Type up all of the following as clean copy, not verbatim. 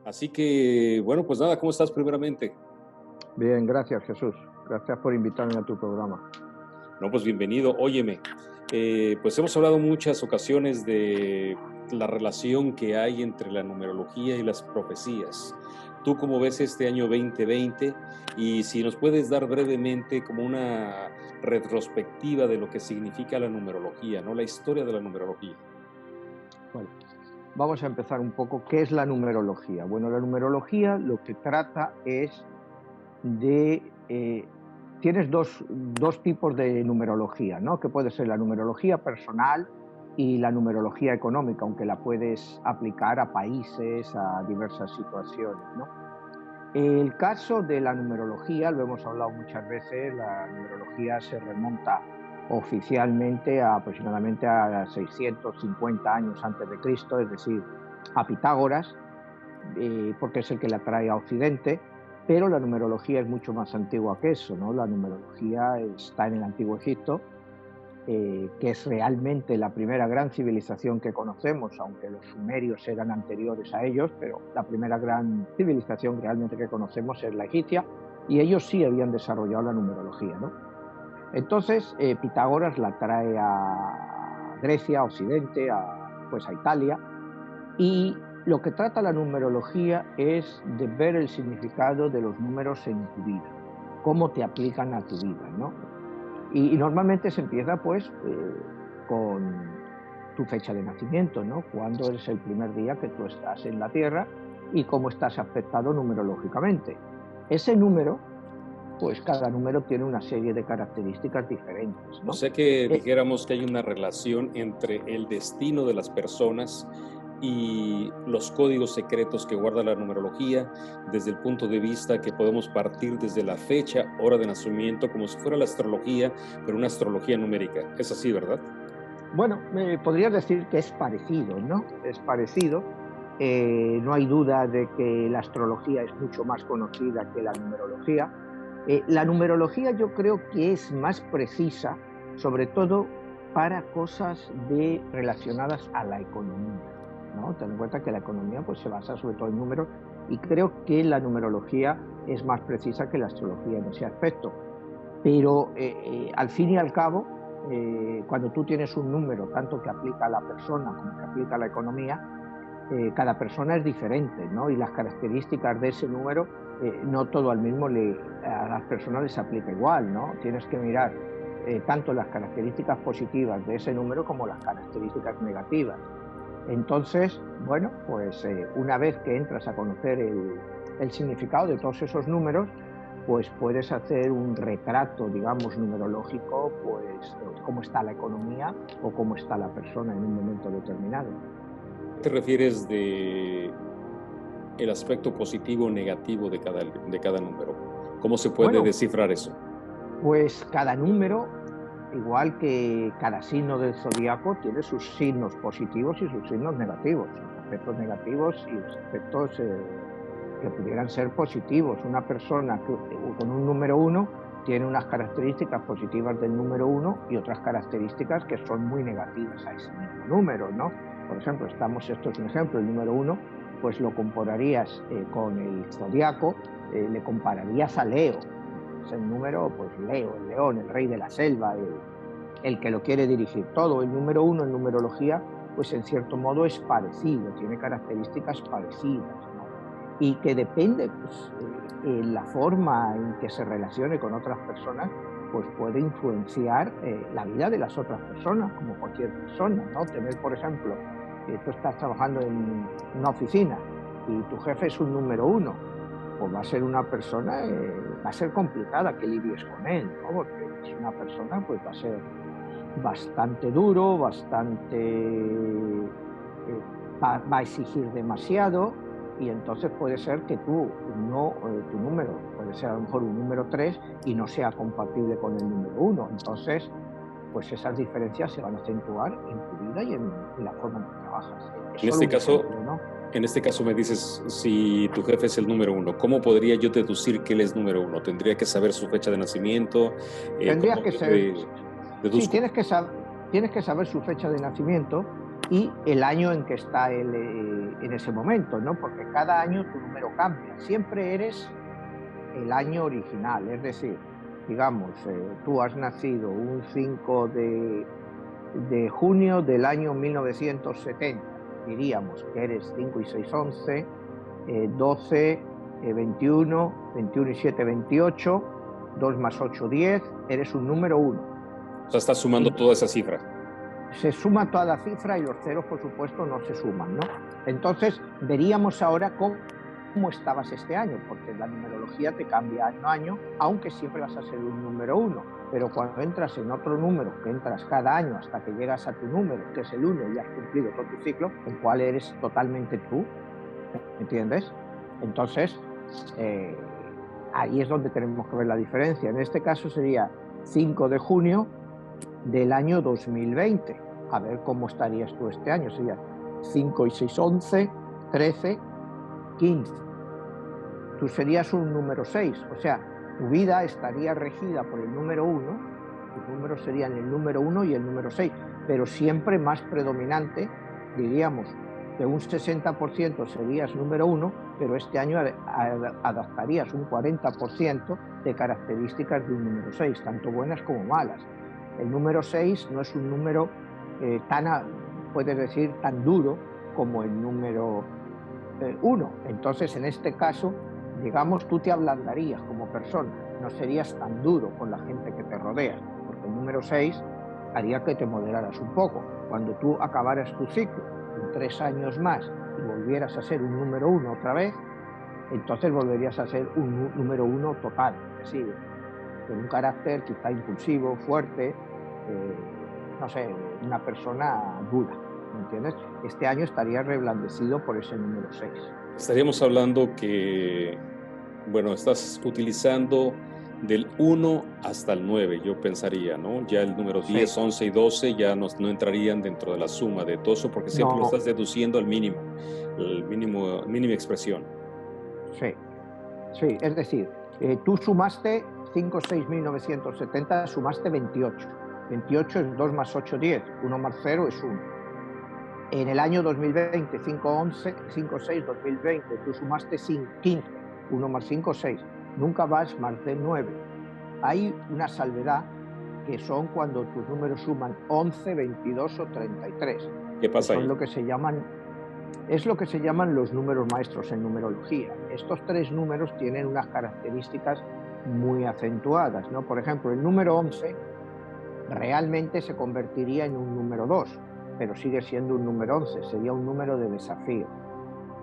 Así que, bueno, pues nada, ¿cómo estás primeramente? Bien, gracias Jesús. Gracias por invitarme a tu programa. No, pues bienvenido. Óyeme, pues hemos hablado muchas ocasiones de la relación que hay entre la numerología y las profecías. ¿Tú cómo ves este año 2020? Y si nos puedes dar brevemente como una retrospectiva de lo que significa la numerología, ¿no? La historia de la numerología. Bueno, vamos a empezar un poco. ¿Qué es la numerología? Bueno, la numerología lo que trata es de... tienes dos tipos de numerología, ¿no? Que puede ser la numerología personal y la numerología económica, aunque la puedes aplicar a países, a diversas situaciones, ¿no? El caso de la numerología, lo hemos hablado muchas veces, la numerología se remonta oficialmente aproximadamente a 650 años antes de Cristo, es decir, a Pitágoras, porque es el que la trae a Occidente, pero la numerología es mucho más antigua que eso, ¿no? La numerología está en el Antiguo Egipto, que es realmente la primera gran civilización que conocemos, aunque los sumerios eran anteriores a ellos, pero la primera gran civilización realmente que conocemos es la egipcia, y ellos sí habían desarrollado la numerología, ¿no? Entonces, Pitágoras la trae a Grecia, a Occidente, pues a Italia, y lo que trata la numerología es de ver el significado de los números en tu vida, cómo te aplican a tu vida, ¿no? Y normalmente se empieza pues con tu fecha de nacimiento, ¿no? Cuándo es el primer día que tú estás en la Tierra y cómo estás afectado numerológicamente. Ese número, pues cada número tiene una serie de características diferentes, O ¿no? sea que Eh, dijéramos que hay una relación entre el destino de las personas y los códigos secretos que guarda la numerología, desde el punto de vista que podemos partir desde la fecha, hora de nacimiento, como si fuera la astrología, pero una astrología numérica. Es así, ¿verdad? bueno, podrías decir que es parecido, ¿no? Es parecido. No hay duda de que la astrología es mucho más conocida que la numerología. La numerología yo creo que es más precisa, sobre todo para cosas relacionadas a la economía, ¿no? Ten en cuenta que la economía pues, se basa sobre todo en números y creo que la numerología es más precisa que la astrología en ese aspecto. Pero al fin y al cabo, cuando tú tienes un número, tanto que aplica a la persona como que aplica a la economía, cada persona es diferente, ¿no? Y las características de ese número, no todo al mismo a las personas les aplica igual, ¿no? Tienes que mirar tanto las características positivas de ese número como las características negativas. Entonces, bueno, pues una vez que entras a conocer el significado de todos esos números, pues puedes hacer un retrato, digamos, numerológico, pues de cómo está la economía o cómo está la persona en un momento determinado. ¿Qué te refieres de el aspecto positivo o negativo de cada número? ¿Cómo se puede Bueno, descifrar eso? pues cada número, igual que cada signo del zodiaco, tiene sus signos positivos y sus signos negativos, los aspectos negativos y los aspectos que pudieran ser positivos. Una persona con un número uno tiene unas características positivas del número uno y otras características que son muy negativas a ese mismo número, ¿no? Por ejemplo, esto es un ejemplo, el número uno, pues lo compararías con el zodiaco, le compararías a Leo. Es el número, pues Leo, el león, el rey de la selva, el que lo quiere dirigir todo. El número uno en numerología, pues en cierto modo es parecido, tiene características parecidas, ¿no? Y que depende, pues, la forma en que se relacione con otras personas, pues puede influenciar la vida de las otras personas, como cualquier persona, ¿no? Tener, por ejemplo, tú estás trabajando en una oficina y tu jefe es un número uno, pues va a ser una persona, va a ser complicada que lidies con él, ¿no? Porque es una persona, pues va a ser bastante duro, va a exigir demasiado y entonces puede ser que tu número puede ser a lo mejor un número 3 y no sea compatible con el número uno. Entonces, pues esas diferencias se van a acentuar en tu vida y en la forma en que trabajas. Es En solo este un caso, ejemplo, ¿no? En este caso me dices si tu jefe es el número uno. ¿Cómo podría yo deducir que él es número uno? ¿Tendría que saber su fecha de nacimiento? Tendrías ¿Cómo que ser, sí, deduzco? tienes que saber su fecha de nacimiento y el año en que está él en ese momento, ¿no? Porque cada año tu número cambia. Siempre eres el año original, es decir, digamos, tú has nacido un 5 de junio del año 1970, diríamos que eres 5 y 6, 11, 12, 21, 21 y 7, 28, 2 más 8, 10, eres un número 1. O sea, estás sumando toda esa cifra. Se suma toda la cifra y los ceros, por supuesto, no se suman, ¿no? Entonces, veríamos ahora cómo estabas este año, porque la numerología te cambia año a año, aunque siempre vas a ser un número 1. Pero cuando entras en otro número, que entras cada año hasta que llegas a tu número, que es el 1, y has cumplido todo tu ciclo, en cual eres totalmente tú, ¿entiendes? Entonces, ahí es donde tenemos que ver la diferencia. En este caso sería 5 de junio del año 2020. A ver cómo estarías tú este año. Sería 5 y 6, 11, 13, 15. Tú serías un número 6, o sea, tu vida estaría regida por el número 1, tus números serían el número 1 y el número 6, pero siempre más predominante, diríamos, que un 60% serías número 1, pero este año adaptarías un 40% de características de un número 6, tanto buenas como malas. El número 6 no es un número puedes decir, tan duro como el número 1. Entonces, en este caso, digamos, tú te ablandarías como persona, no serías tan duro con la gente que te rodea, porque el número 6 haría que te moderaras un poco. Cuando tú acabaras tu ciclo en 3 años más y volvieras a ser un número 1 otra vez, entonces volverías a ser un número 1 total, así, con un carácter quizá impulsivo, fuerte, no sé, una persona dura, ¿me entiendes? Este año estaría reblandecido por ese número 6. Estaríamos hablando que, bueno, estás utilizando del 1 hasta el 9, yo pensaría, ¿no? Ya el número 10, sí. 11 y 12 ya no entrarían dentro de la suma de todo eso, porque siempre lo estás deduciendo al mínimo, mínima expresión. Sí, sí, es decir, tú sumaste 5, 6, 1970, sumaste 28. 28 es 2 más 8, 10, 1 más 0 es 1. En el año 2020, 5, 11, 5, 6, 2020, tú sumaste 15, 1 más 5, 6. Nunca vas más de 9. Hay una salvedad que son cuando tus números suman 11, 22 o 33. ¿Qué pasa ahí? Es lo que se llaman los números maestros en numerología. Estos 3 números tienen unas características muy acentuadas, ¿no? Por ejemplo, el número 11 realmente se convertiría en un número 2, pero sigue siendo un número 11, sería un número de desafío.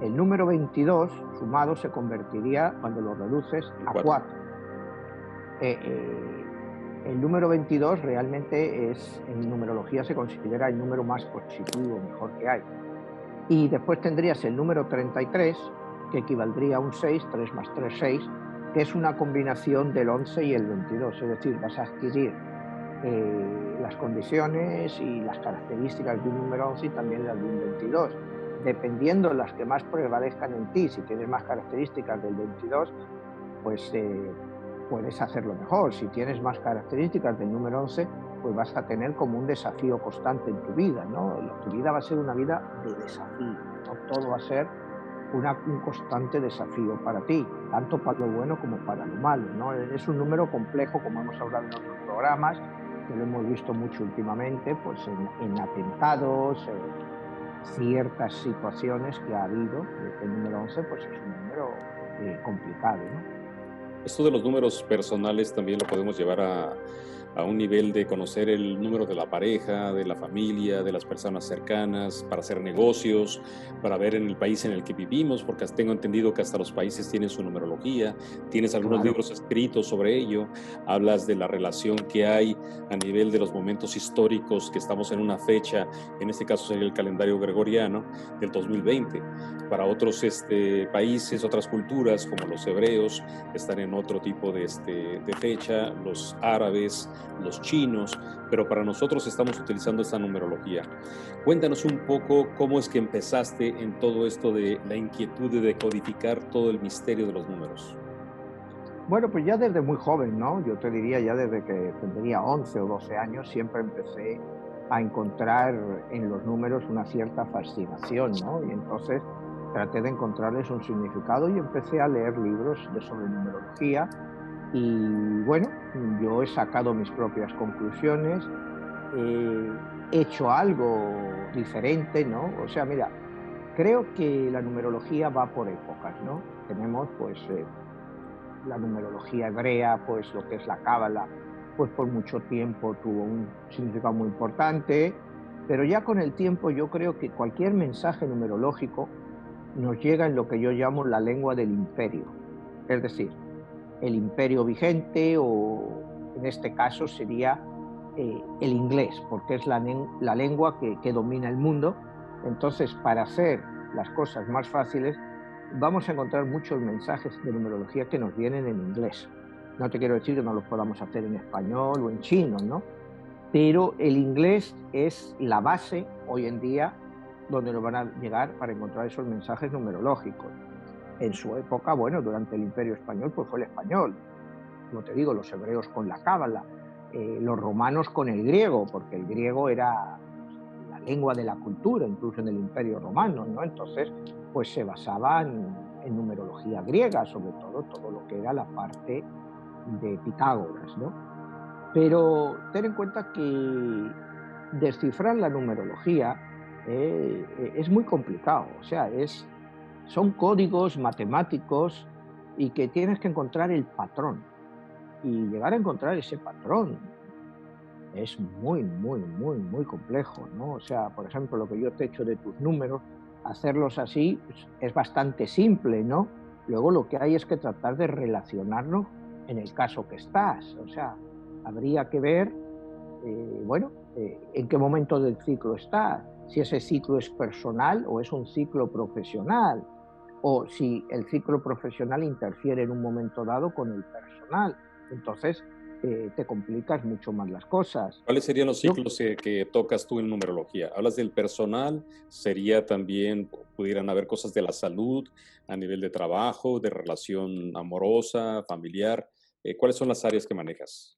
El número 22 sumado se convertiría, cuando lo reduces, a 4. El número 22 realmente en numerología se considera el número más positivo, mejor que hay. Y después tendrías el número 33, que equivaldría a un 6, 3 más 3, 6, que es una combinación del 11 y el 22, es decir, vas a adquirir las condiciones y las características de un número 11 y también las de un 22. Dependiendo de las que más prevalezcan en ti, si tienes más características del 22, pues puedes hacerlo mejor. Si tienes más características del número 11, pues vas a tener como un desafío constante en tu vida, ¿no? Tu vida va a ser una vida de desafío, ¿no? Todo va a ser un constante desafío para ti, tanto para lo bueno como para lo malo, ¿no? Es un número complejo, como hemos hablado en otros programas, que lo hemos visto mucho últimamente, pues en atentados, ciertas situaciones que ha habido. El número 11 pues es un número complicado, ¿no? Esto de los números personales también lo podemos llevar a un nivel de conocer el número de la pareja, de la familia, de las personas cercanas, para hacer negocios, para ver en el país en el que vivimos, porque tengo entendido que hasta los países tienen su numerología, tienes algunos libros escritos sobre ello, hablas de la relación que hay a nivel de los momentos históricos, que estamos en una fecha, en este caso sería el calendario gregoriano del 2020. Para otros países, otras culturas, como los hebreos, están en otro tipo de fecha, los árabes, los chinos, pero para nosotros estamos utilizando esta numerología. Cuéntanos un poco cómo es que empezaste en todo esto de la inquietud de decodificar todo el misterio de los números. Bueno, pues ya desde muy joven, ¿no? Yo te diría ya desde que tendría 11 o 12 años, siempre empecé a encontrar en los números una cierta fascinación, ¿no? Y entonces traté de encontrarles un significado y empecé a leer libros sobre numerología y bueno, yo he sacado mis propias conclusiones, he hecho algo diferente, ¿no? O sea, mira, creo que la numerología va por épocas, ¿no? Tenemos pues la numerología hebrea, pues lo que es la cábala, pues por mucho tiempo tuvo un significado muy importante, pero ya con el tiempo yo creo que cualquier mensaje numerológico nos llega en lo que yo llamo la lengua del imperio, es decir, el imperio vigente o en este caso sería el inglés, porque es la lengua que domina el mundo. Entonces, para hacer las cosas más fáciles, vamos a encontrar muchos mensajes de numerología que nos vienen en inglés. No te quiero decir que no los podamos hacer en español o en chino, ¿no? Pero el inglés es la base hoy en día donde nos van a llegar para encontrar esos mensajes numerológicos. En su época, bueno, durante el Imperio Español, pues fue el español. Como te digo, los hebreos con la cábala, los romanos con el griego, porque el griego era la lengua de la cultura, incluso en el Imperio Romano, ¿no? Entonces, pues se basaban en numerología griega, sobre todo lo que era la parte de Pitágoras, ¿no? Pero ten en cuenta que descifrar la numerología es muy complicado, o sea, son códigos matemáticos y que tienes que encontrar el patrón. Y llegar a encontrar ese patrón es muy complejo, ¿no? O sea, por ejemplo, lo que yo te he hecho de tus números, hacerlos así pues, es bastante simple, ¿no? Luego lo que hay es que tratar de relacionarlo en el caso que estás. O sea, habría que ver, bueno, en qué momento del ciclo estás, si ese ciclo es personal o es un ciclo profesional, o si el ciclo profesional interfiere en un momento dado con el personal. Entonces, te complicas mucho más las cosas. ¿Cuáles serían los Yo, ciclos que tocas tú en numerología? Hablas del personal, sería también, pudieran haber cosas de la salud, a nivel de trabajo, de relación amorosa, familiar. ¿Cuáles son las áreas que manejas?